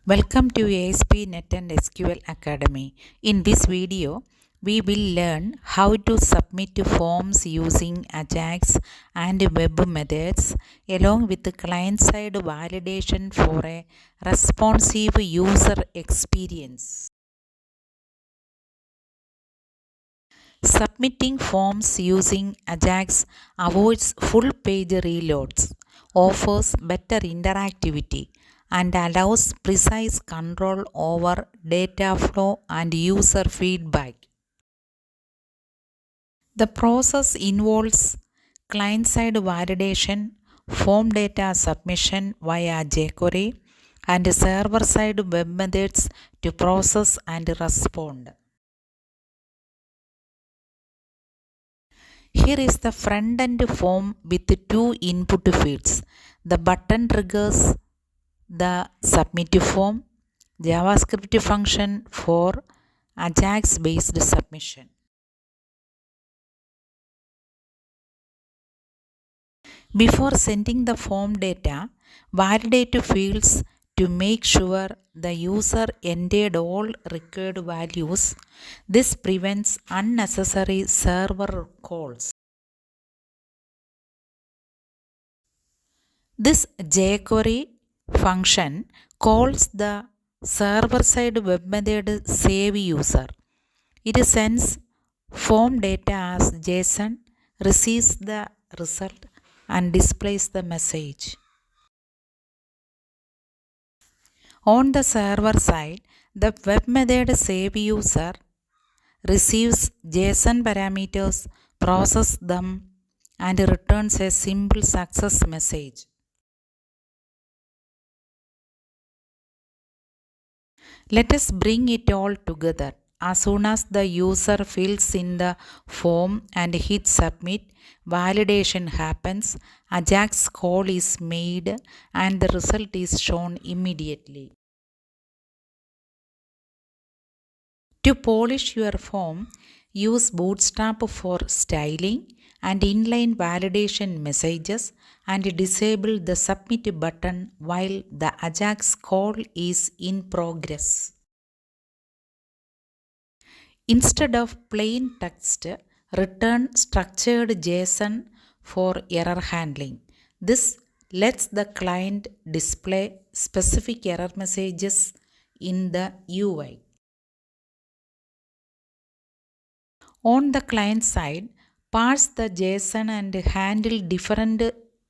Welcome to ASP NET SQL Academy. In this video, we will learn how to submit forms using AJAX and web methods along with the client-side validation for a responsive user experience. Submitting forms using AJAX avoids full-page reloads, offers better interactivity, and allows precise control over data flow and user feedback. The process involves client-side validation, form data submission via jQuery, and server-side web methods to process and respond. Here is the front-end form with two input fields. The button triggers the submit form, JavaScript function for AJAX-based submission. Before sending the form data, validate fields to make sure the user entered all required values. This prevents unnecessary server calls. This jQuery function calls the server-side web method save user. It sends form data as JSON, receives the result, and displays the message. On the server side, the web method save user receives JSON parameters, processes them, and returns a simple success message. Let us bring it all together. As soon as the user fills in the form and hits submit, validation happens, AJAX call is made, and the result is shown immediately. To polish your form, use Bootstrap for styling and inline validation messages and disable the submit button while the AJAX call is in progress. Instead of plain text, return structured JSON for error handling. This lets the client display specific error messages in the UI. On the client side, parse the JSON and handle different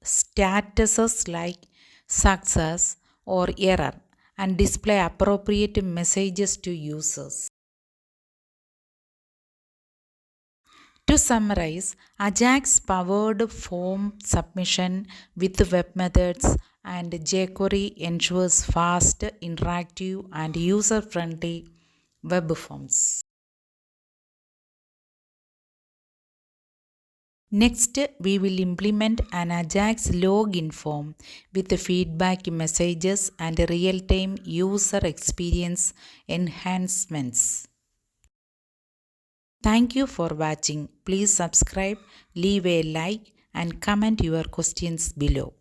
statuses like success or error and display appropriate messages to users. To summarize, AJAX powered form submission with web methods and jQuery ensures fast, interactive, and user-friendly web forms. Next, we will implement an AJAX login form with feedback messages and real-time user experience enhancements. Thank you for watching. Please subscribe, leave a like, and comment your questions below.